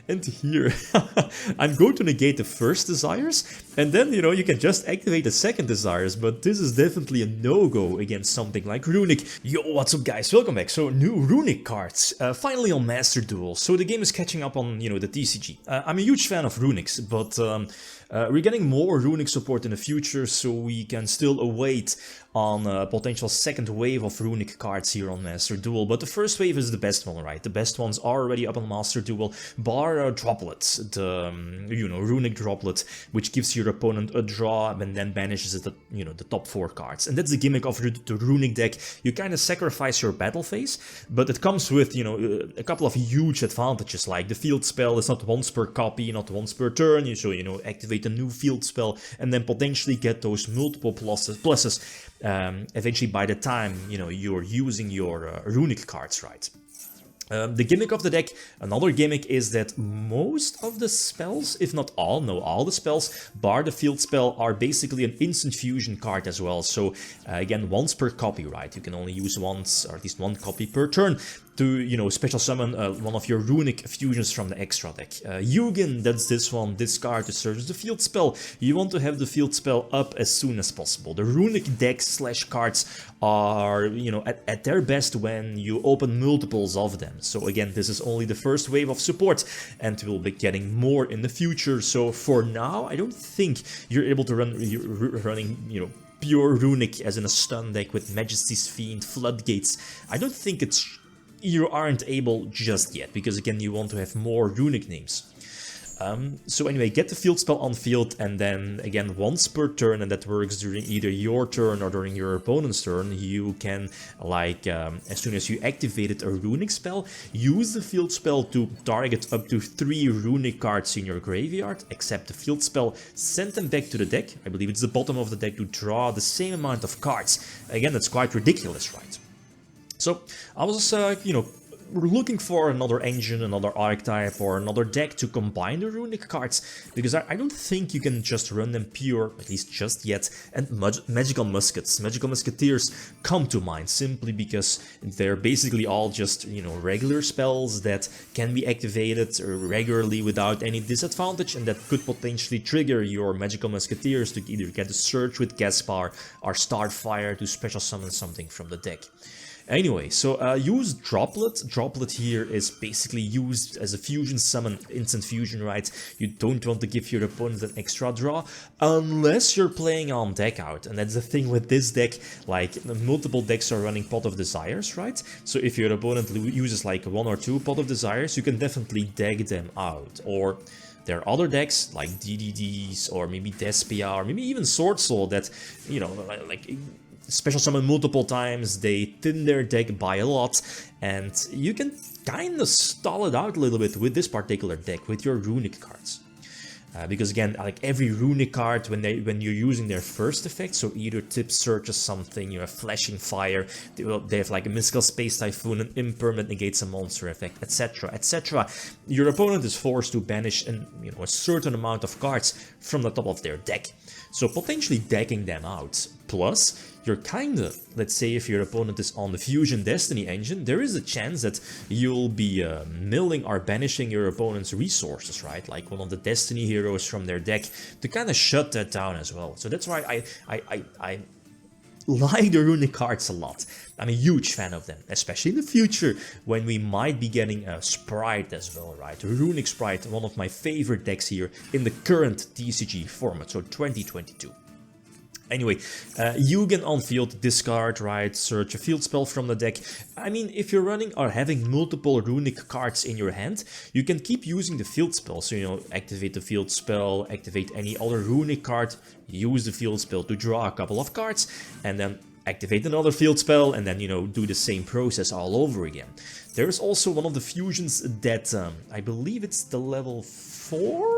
And here, I'm going to negate the first desires, and then, you know, you can just activate the second desires, but this is definitely a no-go against something like Runick. Yo, what's up guys, welcome back. So, new Runick cards, finally on Master Duel. So the game is catching up on, you know, the TCG. I'm a huge fan of Runicks, but we're getting more Runick support in the future, so we can still await on a potential second wave of Runick cards here on Master Duel. But the first wave is the best one, right? The best ones are already up on Master Duel, bar Droplet, the, you know, Runick Droplet, which gives your opponent a draw and then banishes it, you know, the top 4 cards. And that's the gimmick of the Runick deck. You kind of sacrifice your battle phase, but it comes with, you know, a couple of huge advantages, like the field spell is not once per copy, not once per turn, so, you know, activate a new field spell and then potentially get those multiple pluses eventually by the time, you know, you're using your Runick cards, right? The gimmick of the deck, another gimmick is that most of the spells, if not all, no, all the spells, bar the field spell, are basically an instant fusion card as well. So again, once per copy, right? You can only use once, or at least one copy per turn, to, you know, special summon one of your Runick fusions from the extra deck. Yugioh, that's this one, discard to search the field spell. You want to have the field spell up as soon as possible. The Runick deck slash cards are, you know, at their best when you open multiples of them. So again, this is only the first wave of support, and we'll be getting more in the future. So for now, I don't think you're able to running, you know, pure Runick as in a stun deck with Majesty's Fiend, Floodgates. I don't think you aren't able just yet, because again, you want to have more Runick names. So anyway, get the field spell on field, and then again, once per turn, and that works during either your turn or during your opponent's turn, you can, like, as soon as you activated a Runick spell, use the field spell to target up to 3 Runick cards in your graveyard, accept the field spell, send them back to the deck, I believe it's the bottom of the deck, to draw the same amount of cards. Again, that's quite ridiculous, right? So, I was, you know, looking for another engine, another archetype, or another deck to combine the Runick cards, because I don't think you can just run them pure, at least just yet, and Magical Muskets. Magical Musketeers come to mind, simply because they're basically all just, you know, regular spells that can be activated regularly without any disadvantage, and that could potentially trigger your Magical Musketeers to either get a Surge with Gaspar or Starfire to special summon something from the deck. Anyway, so use Droplet. Droplet here is basically used as a fusion summon, instant fusion, right? You don't want to give your opponent an extra draw, unless you're playing on DECKOUT. And that's the thing with this deck, like, multiple decks are running Pot of Desires, right? So if your opponent uses like 1 or 2 Pot of Desires, you can definitely deck them out. Or there are other decks, like DDDs, or maybe Despia, or maybe even Sword Soul, that, you know, like special summon multiple times, they thin their deck by a lot, and you can kind of stall it out a little bit with this particular deck, with your Runick cards. Because again, like every Runick card, when you're using their first effect, so either Tip Searches something, you have Flashing Fire, they have like a Mystical Space Typhoon, an impermanent negates a monster effect, etc, etc. Your opponent is forced to banish a certain amount of cards from the top of their deck, so potentially decking them out. Plus, you're kinda, let's say if your opponent is on the Fusion Destiny engine, there is a chance that you'll be milling or banishing your opponent's resources, right? Like one of the Destiny heroes from their deck, to kind of shut that down as well. So that's why I like the Runick cards a lot. I'm a huge fan of them, especially in the future, when we might be getting a Sprite as well, right? Runick Sprite, one of my favorite decks here in the current TCG format, so 2022. Anyway, Yugioh on field, discard, right, search a field spell from the deck. I mean, if you're running or having multiple Runick cards in your hand, you can keep using the field spell. So, you know, activate the field spell, activate any other Runick card, use the field spell to draw a couple of cards, and then activate another field spell, and then, you know, do the same process all over again. There's also one of the fusions that, I believe it's the level 4?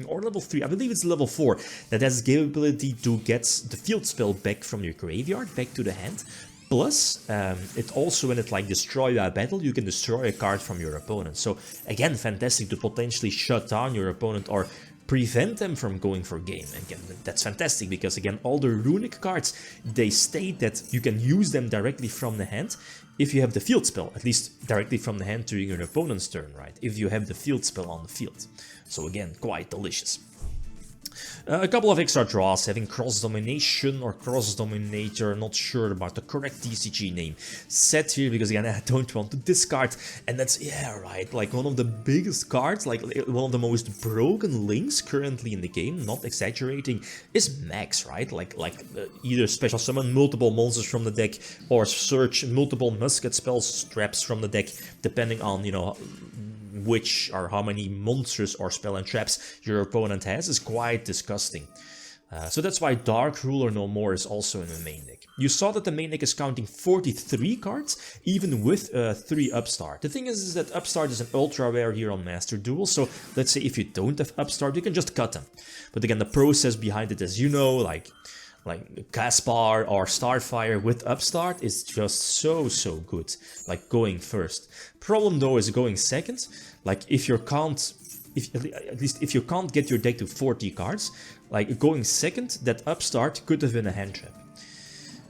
Or level 3, I believe it's level 4, that has the capability to get the field spell back from your graveyard, back to the hand. Plus, it also, when it like destroy a battle, you can destroy a card from your opponent. So again, fantastic to potentially shut down your opponent or prevent them from going for game. Again, that's fantastic because again, all the Runick cards, they state that you can use them directly from the hand if you have the field spell, at least directly from the hand during your opponent's turn, right? If you have the field spell on the field. So again, quite delicious. A couple of extra draws, having Cross Domination or Cross Dominator, not sure about the correct TCG name, set here because again I don't want to discard, and that's, yeah, right, like one of the biggest cards, like one of the most broken links currently in the game, not exaggerating, is Max, right? Like either special summon multiple monsters from the deck or search multiple Musket spells traps from the deck, depending on, you know, which or how many monsters or spell and traps your opponent has, is quite disgusting. So that's why Dark Ruler No More is also in the main deck. You saw that the main deck is counting 43 cards, even with 3 Upstart. The thing is that Upstart is an ultra rare here on Master Duel, so let's say if you don't have Upstart, you can just cut them. But again, the process behind it, as you know, like Caspar or Starfire with Upstart is just so good, like going first. Problem though is going second, like if you can't, at least if you can't get your deck to 40 cards, like going second, that Upstart could have been a hand trap.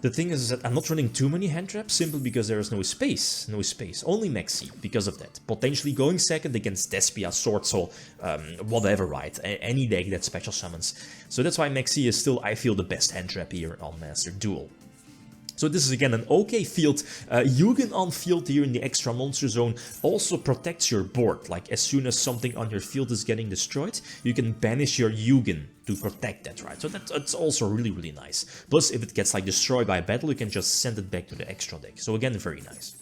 The thing is that I'm not running too many hand traps simply because there is no space, only Maxi because of that. Potentially going second against Despia, Sword Soul, whatever, right? Any deck that special summons. So that's why Maxi is still, I feel, the best hand trap here on Master Duel. So this is again an okay field. Yugioh on field here in the extra monster zone also protects your board. Like as soon as something on your field is getting destroyed, you can banish your Yugioh to protect that, right? So that's also really nice. Plus, if it gets like destroyed by battle, you can just send it back to the extra deck. So again, very nice.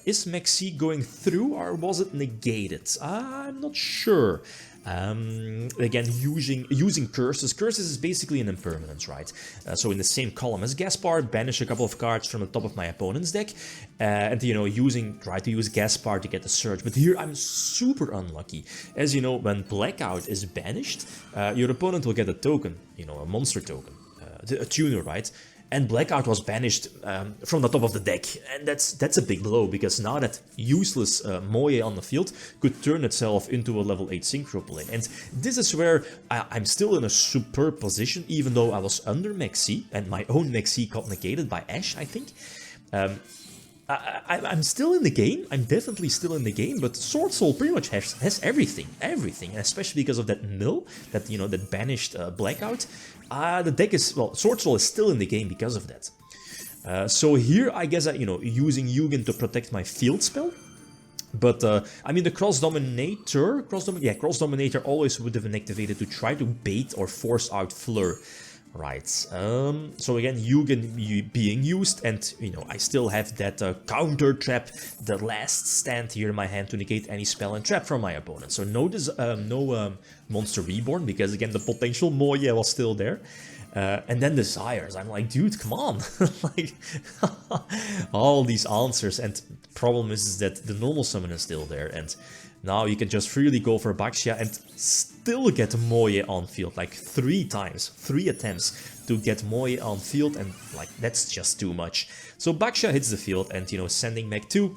Is Maxi going through or was it negated? I'm not sure. Again, using curses. Curses is basically an impermanence, right? So in the same column as Gaspar, banish a couple of cards from the top of my opponent's deck, and you know, try to use Gaspar to get the surge. But here I'm super unlucky, as you know, when Blackout is banished, your opponent will get a token, you know, a monster token, a tuner, right? And Blackout was banished from the top of the deck, and that's a big blow, because now that useless Moye on the field could turn itself into a level 8 Synchro play. And this is where I'm still in a superb position, even though I was under Maxi, and my own Maxi got negated by Ash, I think. I'm still in the game, I'm definitely still in the game, but Sword Soul pretty much has everything, and especially because of that mill, that, you know, that banished Blackout. The deck is, well, Sword Soul is still in the game because of that. So here, I guess, you know, using Yugioh to protect my field spell. But, I mean, the Cross Dominator always would have been activated to try to bait or force out Fleur. Right, so again, Yugioh being used, and, you know, I still have that counter trap, the last stand here in my hand to negate any spell and trap from my opponent. So no Monster Reborn, because again, the potential Moye was still there. And then Desires, I'm like, dude, come on, like, all these answers, and the problem is that the normal summon is still there, and now you can just freely go for Baxia and still get Moye on field, like 3 times, 3 attempts to get Moye on field, and like, that's just too much. So Baxia hits the field, and, you know, sending back 2,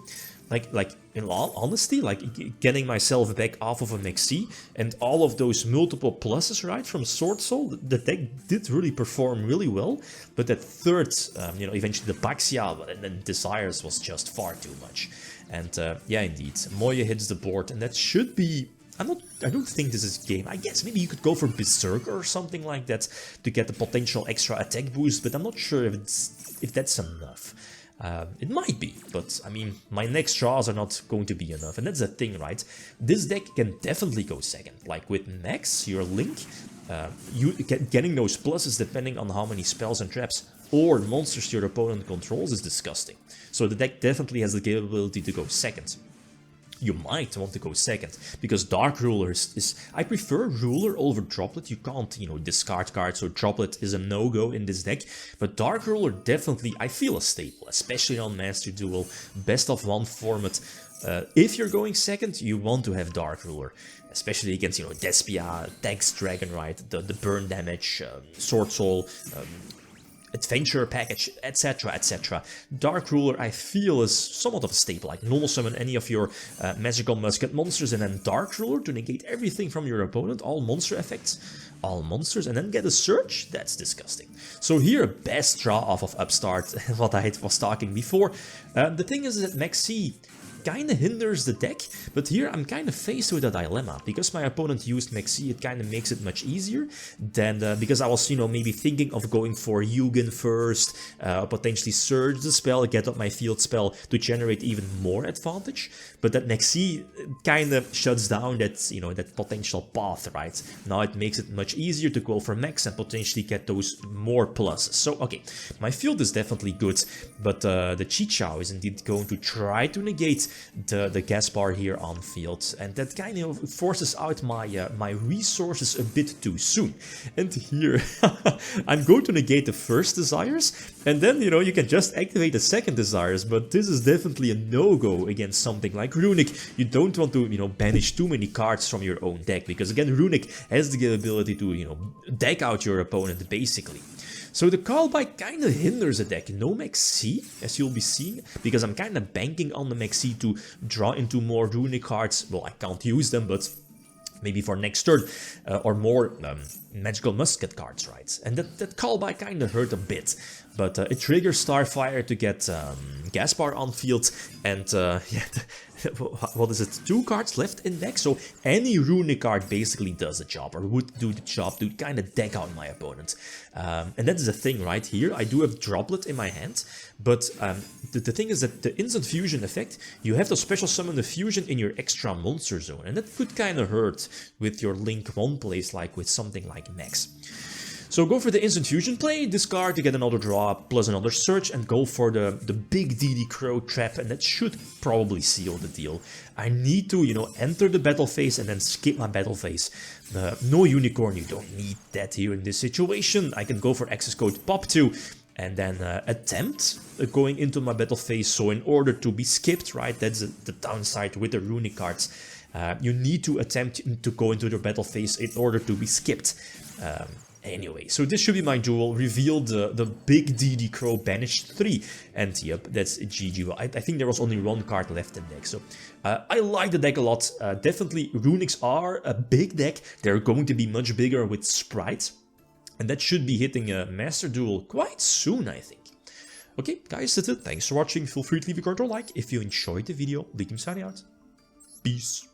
like in all honesty, like getting myself back off of a Maxi, and all of those multiple pluses, right, from Sword Soul, the deck did really perform really well, but that third, you know, eventually the Baxia and then Desires was just far too much. And yeah, indeed, Moye hits the board, and that should be, I don't think this is game. I guess maybe you could go for Berserker or something like that to get the potential extra attack boost, but I'm not sure if that's enough. It might be, but I mean, my next draws are not going to be enough, and that's the thing, right? This deck can definitely go second. Like with Max, your Link, you getting those pluses depending on how many spells and traps or monsters your opponent controls is disgusting. So the deck definitely has the capability to go second. You might want to go second, because Dark Ruler is I prefer Ruler over Droplet. You can't, you know, discard cards, so Droplet is a no-go in this deck. But Dark Ruler definitely, I feel, a staple, especially on Master Duel, best of 1 format. If you're going second, you want to have Dark Ruler, especially against, you know, Despia, Dex Dragon, right, the burn damage, Sword Soul, adventure package, etc, etc. Dark Ruler I feel is somewhat of a staple, like normal summon any of your magical musket monsters and then Dark Ruler to negate everything from your opponent, all monster effects, all monsters, and then get a search? That's disgusting. So here, best draw off of Upstart, what I was talking before. The thing is that Maxi kind of hinders the deck, but here I'm kind of faced with a dilemma. Because my opponent used Maxi, it kind of makes it much easier than, because I was, you know, maybe thinking of going for Yugioh first, potentially surge the spell, get up my field spell to generate even more advantage, but that Maxi kind of shuts down that, you know, that potential path, right? Now it makes it much easier to go for Max and potentially get those more pluses. So, okay, my field is definitely good, but the Chichao is indeed going to try to negate the Gaspar here on field, and that kind of forces out my my resources a bit too soon. And here I'm going to negate the first desires, and then, you know, you can just activate the second desires, but this is definitely a no-go against something like Runick. You don't want to, you know, banish too many cards from your own deck, because again, Runick has the ability to, you know, deck out your opponent basically. So the callback kind of hinders the deck. No Maxi, as you'll be seeing, because I'm kind of banking on the Maxi to draw into more Runick cards. Well, I can't use them, but maybe for next turn, or more magical musket cards, right? And that callback kind of hurt a bit. But it triggers Starfire to get Gaspar on field, and yeah, what is it, 2 cards left in deck, so any Runick card basically does the job, or would do the job to kind of deck out my opponent. And that is the thing right here. I do have Droplet in my hand, but the thing is that the instant fusion effect, you have to special summon the fusion in your extra monster zone, and that could kind of hurt with your Link 1 plays, like with something like Max. So go for the instant fusion play, discard to get another draw plus another search, and go for the big DD Crow trap, and that should probably seal the deal. I need to, you know, enter the battle phase and then skip my battle phase. No unicorn, you don't need that here in this situation. I can go for access code POP2 and then attempt going into my battle phase. So in order to be skipped, right, that's the downside with the Runick cards. You need to attempt to go into the battle phase in order to be skipped. Anyway, so this should be my duel. Revealed the big DD Crow, banished 3, and yep, that's GG. I think there was only 1 card left in deck, so I like the deck a lot. Definitely, Runicks are a big deck. They're going to be much bigger with Sprite, and that should be hitting a Master Duel quite soon, I think. Okay, guys, that's it. Thanks for watching. Feel free to leave a comment or like if you enjoyed the video. DECKOUT signing out. Peace.